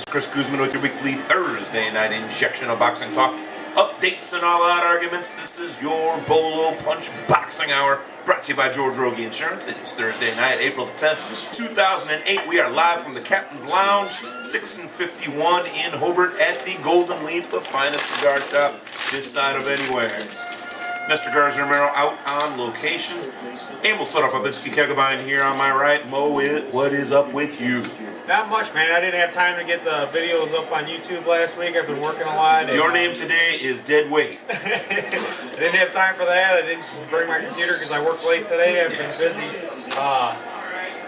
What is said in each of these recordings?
Chris Guzman with your weekly Thursday night injection of boxing talk, updates and all-out arguments. This is your Bolo Punch Boxing Hour, brought to you by George Rogie Insurance. It is Thursday night, April the 10th, 2008. We are live from the Captain's Lounge, 6 and 51 in Hobart at the Golden Leaf, the finest cigar shop this side of anywhere. Mr. Garza Romero out on location. Emil Soropabitsky Kegabine here on my right. Mo, what is up with you? Not much, man. I didn't have time to get the videos up on YouTube last week. I've been working a lot. Your name today is Dead Weight. I didn't have time for that. I didn't bring my computer because I worked late today. I've been busy.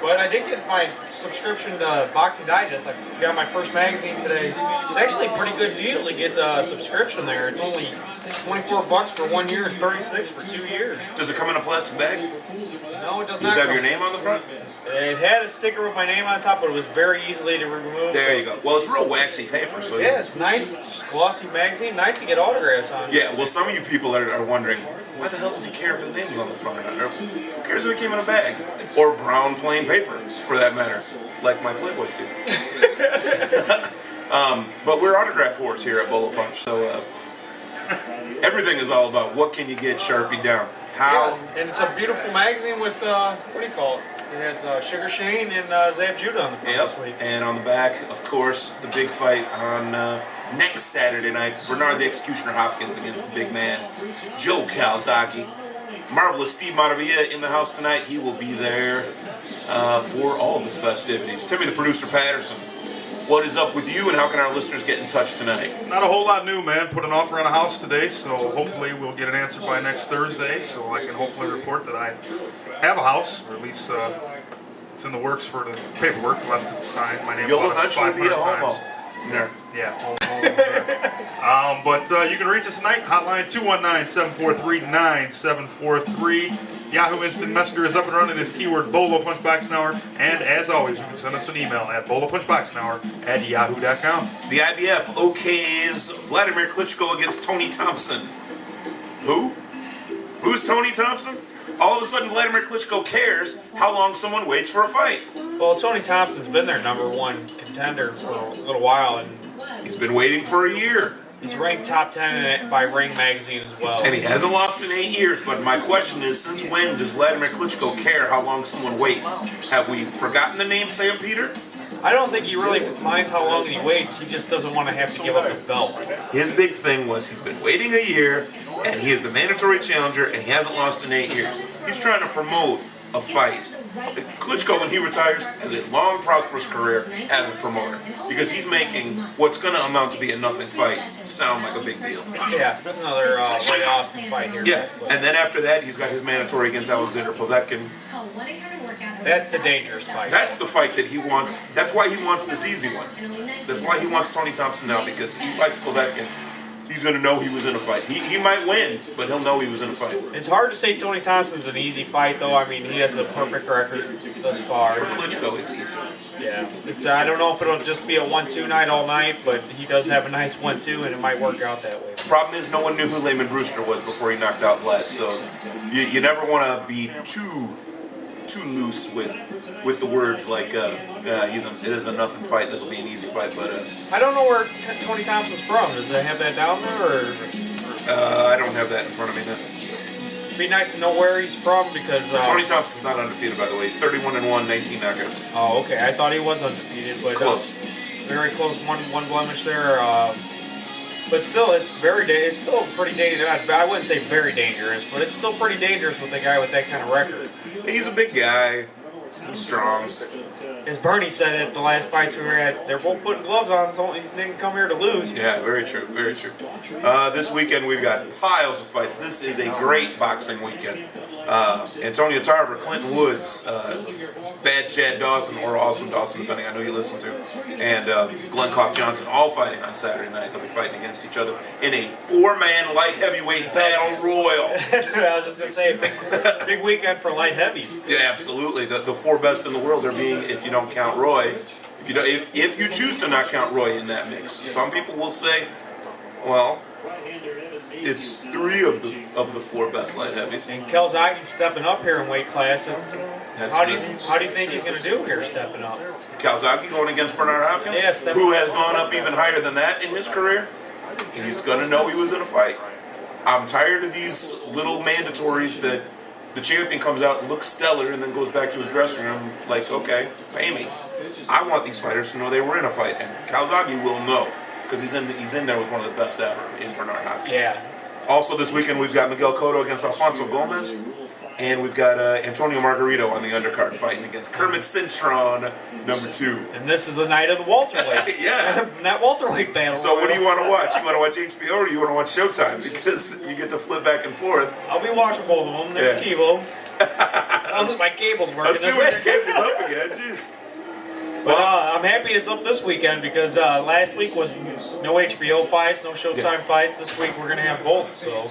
But I did get my subscription to Boxing Digest. I got my first magazine today. It's actually a pretty good deal to get a subscription there. It's only $24 for 1 year and $36 for 2 years. Does it come in a plastic bag? No, it does not. Does it have your name on the front? It had a sticker with my name on top, but it was very easily to remove. There you go. Well, it's real waxy paper, so yeah, it's nice, it's glossy magazine. Nice to get autographs on. Yeah, well, some of you people are wondering, why the hell does he care if his name's on the front or not? Who cares if it came in a bag? Or brown plain paper, for that matter, like my Playboys do. But we're autograph whores here at Bolo Punch, so everything is all about what can you get Sharpie down. How? Yeah, and it's a beautiful magazine with, what do you call it? It has Sugar Shane and Zab Judah on the front this week. And on the back, of course, the big fight on next Saturday night. Bernard the Executioner Hopkins against the big man, Joe Calzaghe. Marvelous Steve Montavilla in the house tonight. He will be there for all the festivities. Timmy the Producer Patterson, what is up with you and how can our listeners get in touch tonight? Not a whole lot new, man. Put an offer on a house today, so hopefully we'll get an answer by next Thursday, so I can hopefully report that I have a house, or at least it's in the works for the paperwork left to sign. My name. You'll eventually be a homo. No. Yeah. But you can reach us tonight. Hotline 219-743-9743. Yahoo Instant Messenger is up and running. This keyword Bolo Punch Boxing Hour. And as always, you can send us an email at bolopunchboxinghour@yahoo.com. The IBF okays Vladimir Klitschko against Tony Thompson. Who? Who's Tony Thompson? All of a sudden, Vladimir Klitschko cares how long someone waits for a fight. Well, Tony Thompson's been their #1 contender for a little while, and he's been waiting for a year. He's ranked top 10 by Ring Magazine as well. And he hasn't lost in 8 years, but my question is, since when does Vladimir Klitschko care how long someone waits? Have we forgotten the name Sam Peter? I don't think he really minds how long he waits. He just doesn't want to have to give up his belt. His big thing was he's been waiting a year, and he is the mandatory challenger, and he hasn't lost in 8 years. He's trying to promote a fight. Klitschko, when he retires, has a long, prosperous career as a promoter because he's making what's going to amount to be a nothing fight sound like a big deal. Yeah, another Ray Austin fight here. Yeah, and then after that, he's got his mandatory against Alexander Povetkin. That's the dangerous fight. That's the fight that he wants. That's why he wants this easy one. That's why he wants Tony Thompson now, because he fights Povetkin. He's going to know he was in a fight. He might win, but he'll know he was in a fight. It's hard to say Tony Thompson's an easy fight, though. I mean, he has a perfect record thus far. For Klitschko, it's easy. Yeah. I don't know if it'll just be a 1-2 night all night, but he does have a nice 1-2, and it might work out that way. The problem is no one knew who Layman Brewster was before he knocked out Vlad, so you never want to be too loose with the words like it is a nothing fight, this will be an easy fight, but I don't know where Tony Thompson's from. Does it have that down there, or I don't have that in front of me now. It'd be nice to know where he's from, because Tony Thompson's not undefeated, by the way. He's 31-1, 19 knockouts. Oh, okay. I thought he was undefeated, but close. Very close, one blemish there. But still, it's still pretty dangerous. I wouldn't say very dangerous, but it's still pretty dangerous with a guy with that kind of record. He's a big guy. He's strong. As Bernie said at the last fights we were at, they're both putting gloves on, so he didn't come here to lose. Yeah, very true, very true. This weekend we've got piles of fights. This is a great boxing weekend. Antonio Tarver, Clinton Woods, Bad Chad Dawson, or Awesome Dawson, depending on who you listen to, and Glenn Cock Johnson, all fighting on Saturday night. They'll be fighting against each other in a 4-man light heavyweight battle royal. That's what I was just going to say. Big weekend for light heavies. Yeah, absolutely. The 4 best in the world are being, if you don't count Roy, if you choose to not count Roy in that mix. Some people will say, well, It's 3 of the 4 best light heavies. And Calzaghe stepping up here in weight class. How do you think he's going to do here stepping up? Calzaghe going against Bernard Hopkins, Yeah, who has gone up even higher than that in his career. He's going to know he was in a fight. I'm tired of these little mandatories that the champion comes out and looks stellar and then goes back to his dressing room like, okay, pay me. I want these fighters to know they were in a fight, and Calzaghe will know because he's in there with one of the best ever in Bernard Hopkins. Yeah. Also this weekend we've got Miguel Cotto against Alfonso Gomez, and we've got Antonio Margarito on the undercard fighting against Kermit Cintron, number 2. And this is the night of the welterweight. Yeah. That welterweight battle. So what do you want to watch? You want to watch HBO or you want to watch Showtime? Because you get to flip back and forth. I'll be watching both of them. They're TiVo. Unless my cable's working. Assuming your cable's up again, jeez. But I'm happy it's up this weekend because last week was no HBO fights, no Showtime fights. This week we're going to have both. So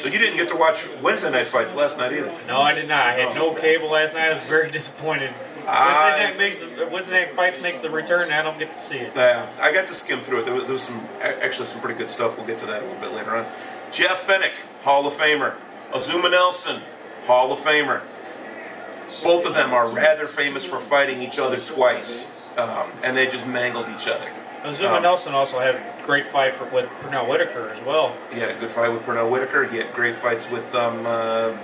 you didn't get to watch Wednesday night fights last night either? No, I did not. I had no cable last night. I was very disappointed. Wednesday night fights make the return, and I don't get to see it. Yeah, I got to skim through it. There was some pretty good stuff. We'll get to that a little bit later on. Jeff Fennick, Hall of Famer. Azuma Nelson, Hall of Famer. Both of them are rather famous for fighting each other twice, and they just mangled each other. Azuma Nelson also had a great fight with Pernell Whitaker as well. He had a good fight with Pernell Whitaker. He had great fights with Paulie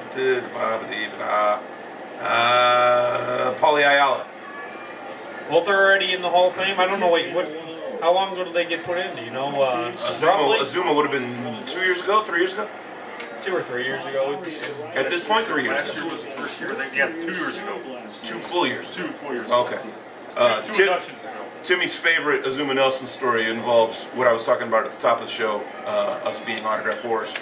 Ayala. Both are already in the Hall of Fame. I don't know how long ago did they get put in? Do you know? Azuma would have been 2 years ago, 3 years ago? 2 or 3 years ago. At this point, 3 years Last ago. year was the first year. Yeah, 2 years ago. 2 full years. 2 full years. Okay. Two inductions ago. Timmy's favorite Azuma Nelson story involves what I was talking about at the top of the show, us being autograph whores.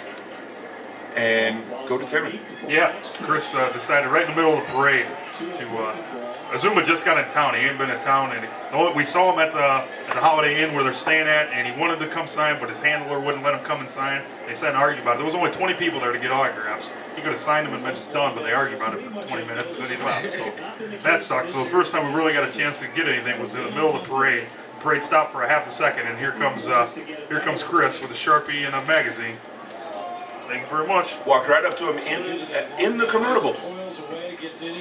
And go to Timmy. Yeah, Chris decided right in the middle of the parade to. Azuma just got in town. He ain't been in town, and we saw him at the Holiday Inn where they're staying at, and he wanted to come sign, but his handler wouldn't let him come and sign. They sat and argued about it. There was only 20 people there to get autographs. He could have signed them and been done, but they argued about it for 20 minutes, and then he left. So that sucks. So the first time we really got a chance to get anything was in the middle of the parade. The parade stopped for a half a second, and here comes Chris with a Sharpie and a magazine. Thank you very much. Walked right up to him in the convertible.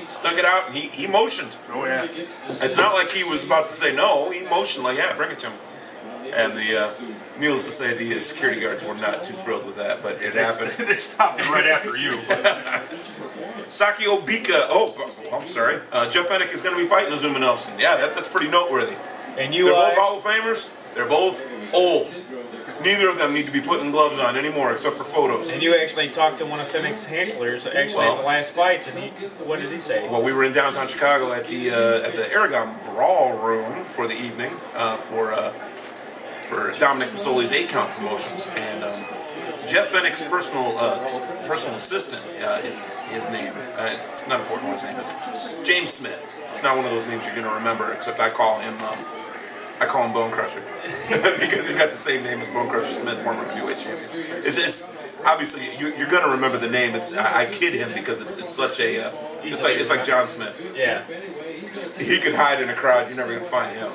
Snuck it out, and he motioned. Oh, yeah. It's not like he was about to say no. He motioned like, yeah, bring it to him. And needless to say, the security guards were not too thrilled with that, but it happened. They stopped right after you. Saki Obika. I'm sorry. Jeff Fennick is going to be fighting Azuma Nelson. Yeah, that's pretty noteworthy. And they're both Hall of Famers. They're both old. Neither of them need to be putting gloves on anymore, except for photos. And you actually talked to one of Fennick's handlers at the last fights, and what did he say? Well, we were in downtown Chicago at the Aragon Brawl Room for the evening for Dominic Masoli's 8-count promotions, and Jeff Fennick's personal assistant, his name. It's not important what his name is. James Smith. It's not one of those names you're going to remember, except I call him Bone Crusher because he's got the same name as Bone Crusher Smith, former heavyweight champion. It's obviously you're going to remember the name. I kid him because it's such a it's like John Smith. Yeah, he could hide in a crowd. You're never going to find him.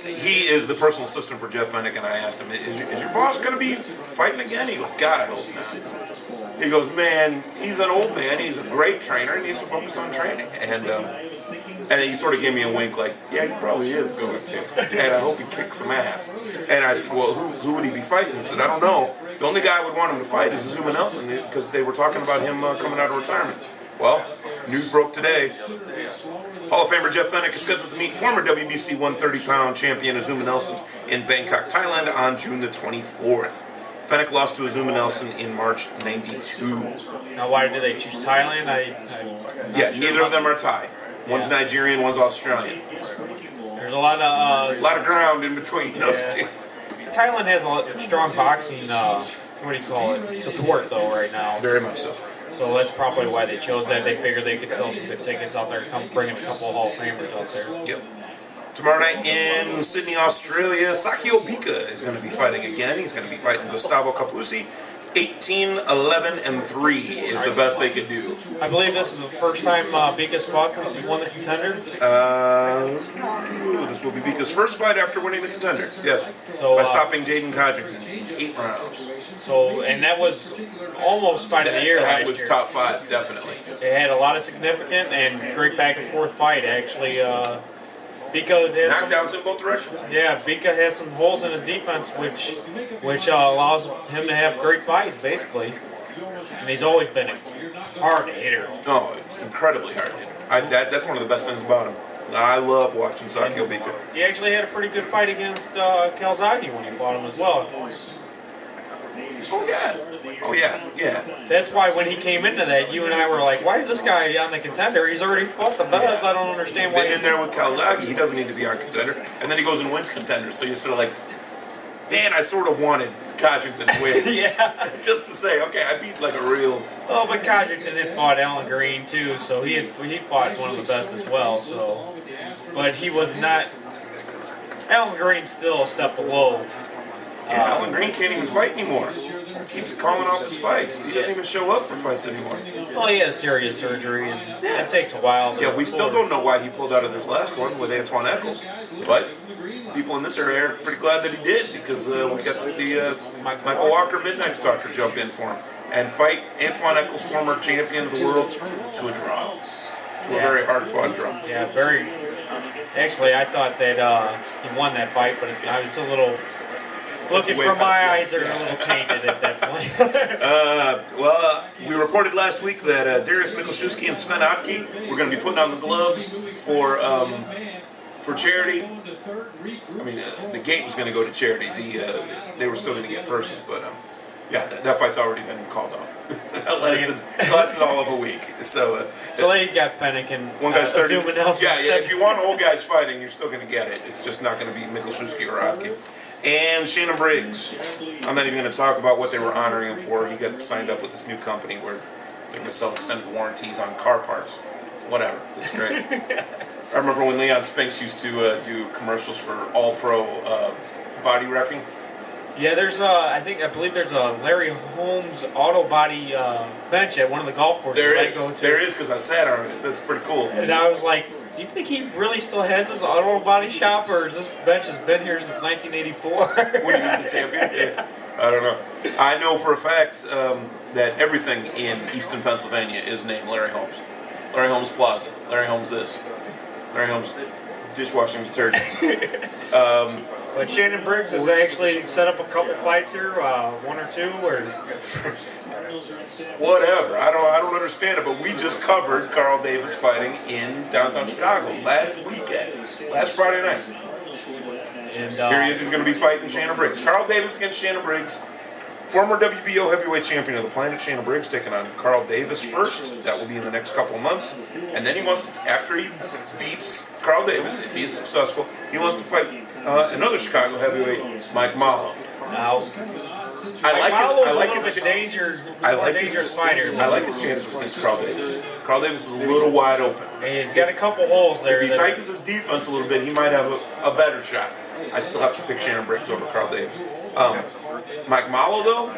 He is the personal assistant for Jeff Fennick, and I asked him, "Is your boss going to be fighting again?" He goes, "God, I hope not." He goes, "Man, he's an old man. He's a great trainer. He needs to focus on training." And he sort of gave me a wink like, yeah, he probably is going to. And I hope he kicks some ass. And I said, well, who would he be fighting? He said, I don't know. The only guy I would want him to fight is Azuma Nelson because they were talking about him coming out of retirement. Well, news broke today. Hall of Famer Jeff Fennick is scheduled to meet former WBC 130-pound champion Azuma Nelson in Bangkok, Thailand on June the 24th. Fennick lost to Azuma Nelson in March '92. Now, why did they choose Thailand? Neither of them are Thai. One's Nigerian, one's Australian. There's a lot of ground in between those two. Thailand has a lot of strong boxing, support though right now. Very much so. So that's probably why they chose that. They figured they could sell some good tickets out there, come bring in a couple of Hall of Famers out there. Yep. Tomorrow night in Sydney, Australia, Saki Obika is going to be fighting again. He's going to be fighting Gustavo Capuzzi 18, 11, and 3 is the best they could do. I believe this is the first time Bika's fought since he's won the Contender. This will be Bika's first fight after winning the Contender. Yes. So, by stopping Jaden Codrington in 8 rounds. So, and that was almost fight of the year. That was top 5, definitely. It had a lot of significant and great back and forth fight. Actually, Bika has knockdowns in both directions. Yeah, Bika has some holes in his defense, which allows him to have great fights, basically. And he's always been a hard hitter. No, it's incredibly hard hitter. That's one of the best things about him. I love watching Sakio Bika. He actually had a pretty good fight against Calzaghe when he fought him as well. Oh yeah. That's why when he came into that, you and I were like, why is this guy on the Contender? He's already fought the best. I don't understand why. Been in there with Calzaghe, he doesn't need to be on Contender. And then he goes and wins Contender. So you're sort of like, man, I sort of wanted Codrington to win. Yeah. Just to say, okay, I beat like a real... Oh, but Codrington had fought Alan Green too, so he fought one of the best as well. So, but he was not... Alan Green still a step below. Alan Green can't even fight anymore. He keeps calling off his fights. He doesn't even show up for fights anymore. Well, he had serious surgery, and it takes a while. We still don't know why he pulled out of this last one with Antoine Eccles, but people in this area are pretty glad that he did, because we got to see Michael Walker, Midnight Stalker, jump in for him and fight Antoine Eccles, former champion of the world, to a draw. To a very hard-fought draw. Yeah, very. Actually, I thought that he won that fight, but it's a little... Looking from my eyes, are a little tainted at that point. We reported last week that Darius Mikuszewski and Sven Otke were going to be putting on the gloves for charity. I mean, the gate was going to go to charity. They were still going to get purses, but that fight's already been called off. That lasted all of a week. So they got Fennec and one guy's 30. Yeah. If you want old guys fighting, you're still going to get it. It's just not going to be Mikuszewski or Otke. And Shannon Briggs. I'm not even going to talk about what they were honoring him for. He got signed up with this new company where they're going to sell extended warranties on car parts. Whatever. That's great. I remember when Leon Spinks used to do commercials for All Pro body wrecking. Yeah, I believe there's a Larry Holmes auto body bench at one of the golf courses. There is, because I sat on it. That's pretty cool. And I was like, you think he really still has this auto body shop, or this bench has been here since 1984? When he was the champion? Yeah. I don't know. I know for a fact that everything in Easton, Pennsylvania is named Larry Holmes. Larry Holmes Plaza. Larry Holmes this. Larry Holmes dishwashing detergent. But Shannon Briggs has actually set up a couple fights here, one or two, or... Whatever. I don't understand it, but we just covered Carl Davis fighting in downtown Chicago last Friday night. And here he is. He's going to be fighting Shannon Briggs. Carl Davis against Shannon Briggs. Former WBO heavyweight champion of the planet, Shannon Briggs, taking on Carl Davis first. That will be in the next couple of months. And then he wants, after he beats Carl Davis, if he is successful, he wants to fight another Chicago heavyweight, Mike Mallow. I like his chances against Carl Davis. Carl Davis is a little wide open. And he's got a couple holes there. If he tightens his defense a little bit, he might have a better shot. I still have to pick Shannon Briggs over Carl Davis. Mike Mallow, though,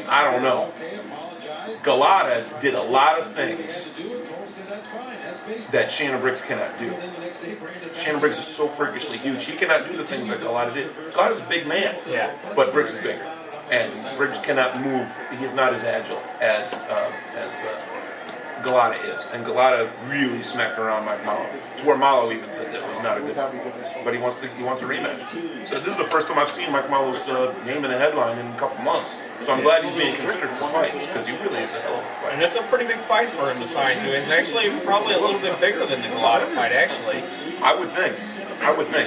I don't know. Galata did a lot of things that Shannon Briggs cannot do. Shannon Briggs is so freakishly huge. He cannot do the things that Galata did. Galata's a big man, but Briggs is bigger. And Briggs cannot move. He is not as agile as Galata is. And Galata really smacked around Mike Mallow, to where Mallow even said that was not a good fight. But he wants a rematch. So this is the first time I've seen Mike Mallow's name in a headline in a couple months. So I'm glad he's being considered for fights, because he really is a hell of a fighter. And it's a pretty big fight for him to sign to. It's actually probably a little bit bigger than the Galata fight, actually. I would think.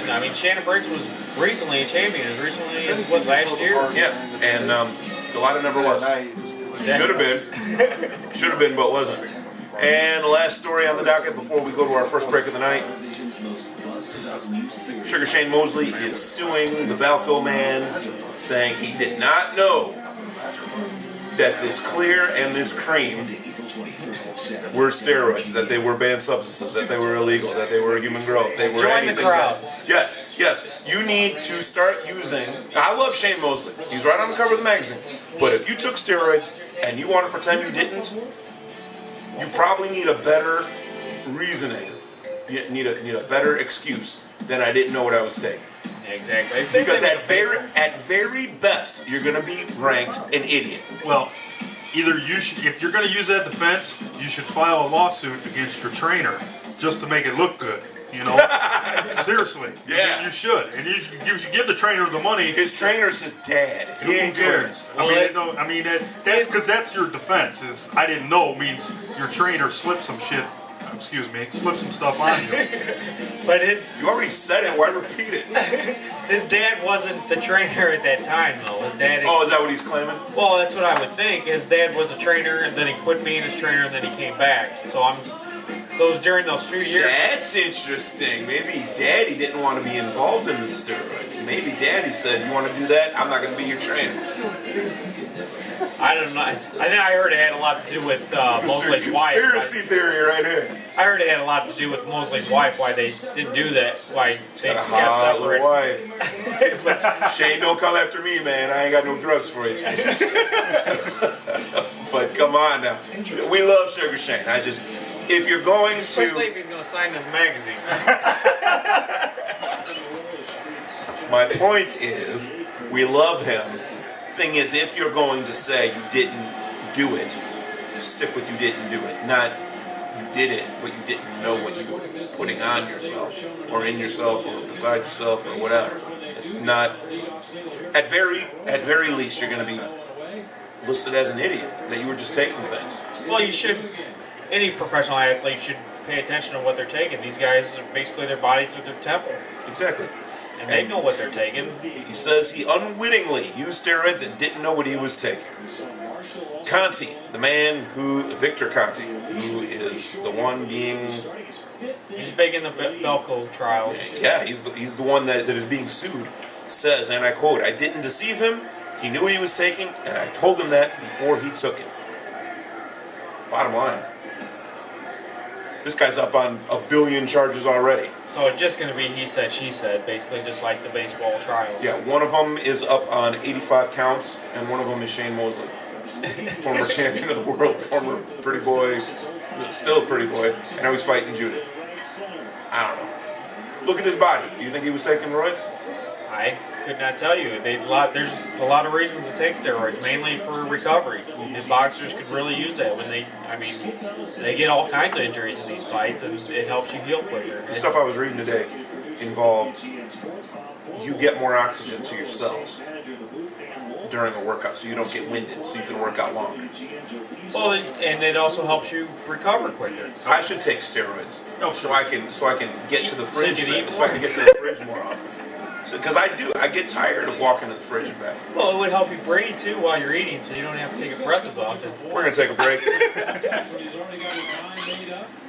I mean, Shannon Briggs was recently a champion, as recently as, last year? Yeah, and Galata never was. Should have been, but wasn't. And the last story on the docket before we go to our first break of the night. Sugar Shane Mosley is suing the Balco man, saying he did not know that this clear and this cream were steroids, that they were banned substances, that they were illegal, that they were human growth, they were Join the anything crowd. Yes. You need to start using. I love Shane Mosley. He's right on the cover of the magazine. But if you took steroids and you want to pretend you didn't, you probably need a better reasoning. You need a better excuse than I didn't know what I was taking. Exactly. Because at very best, you're going to be ranked an idiot. Well, either you should, if you're going to use that defense, you should file a lawsuit against your trainer just to make it look good. You know, seriously. Yeah. You should, and you should give the trainer the money. His trainer's his dad. Who cares? That's because that's your defense. Is I didn't know means your trainer slipped some shit. Slipped some stuff on you. But you already said it. Why repeat it? His dad wasn't the trainer at that time, though. His dad. Oh, is that what he's claiming? Well, that's what I would think. His dad was a trainer, and then he quit being his trainer, and then he came back. So during those few years. That's interesting. Maybe Daddy didn't want to be involved in the steroids. Maybe Daddy said, "You want to do that? I'm not going to be your trainer." I don't know. I think I heard it had a lot to do with Mosley's wife. Conspiracy theory right here. I heard it had a lot to do with Mosley's wife. Why they didn't do that? Why they Got a got hot separated? little wife. Shane, don't come after me, man. I ain't got no drugs for you. But come on now. We love Sugar Shane. If you're going Especially to... if he's going to sign this magazine. My point is, we love him. Thing is, if you're going to say you didn't do it, stick with you didn't do it. Not you did it, but you didn't know what you were putting on yourself, or in yourself, or beside yourself, or whatever. It's not... At very least, you're going to be listed as an idiot, that you were just taking things. Well, you should... Any professional athlete should pay attention to what they're taking. These guys, basically their bodies are their temple. Exactly. And they know what they're taking. He says he unwittingly used steroids and didn't know what he was taking. Conti, Victor Conti, who is the one being... He's big in the Belko trials. Yeah, he's the one that is being sued, says, and I quote, "I didn't deceive him, he knew what he was taking, and I told him that before he took it." Bottom line. This guy's up on 1 billion charges already. So it's just going to be he said, she said, basically just like the baseball trials. Yeah, one of them is up on 85 counts, and one of them is Shane Mosley. Former champion of the world, former pretty boy, still a pretty boy, and now he's fighting Judah. I don't know. Look at his body. Do you think he was taking roids? I could not tell you. There's a lot of reasons to take steroids, mainly for recovery. And boxers could really use that when they get all kinds of injuries in these fights, and it helps you heal quicker. The stuff I was reading today involved you get more oxygen to your cells during a workout, so you don't get winded, so you can work out longer. Well, and it also helps you recover quicker. I should take steroids so I can get to the fridge, so I can get to the fridge more often. Because I get tired of walking to the fridge and back. Well, it would help you breathe too while you're eating, so you don't have to take a breath as often. We're going to take a break.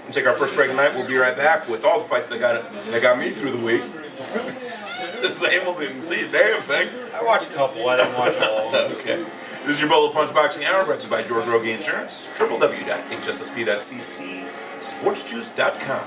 We'll take our first break tonight. We'll be right back with all the fights that got me through the week. Since Emil didn't see a damn thing. I watched a couple. I didn't watch all of them. Okay. This is your Bolo Punch Boxing Hour, brought to you by George Rogie Insurance. www.hssp.cc, sportsjuice.com.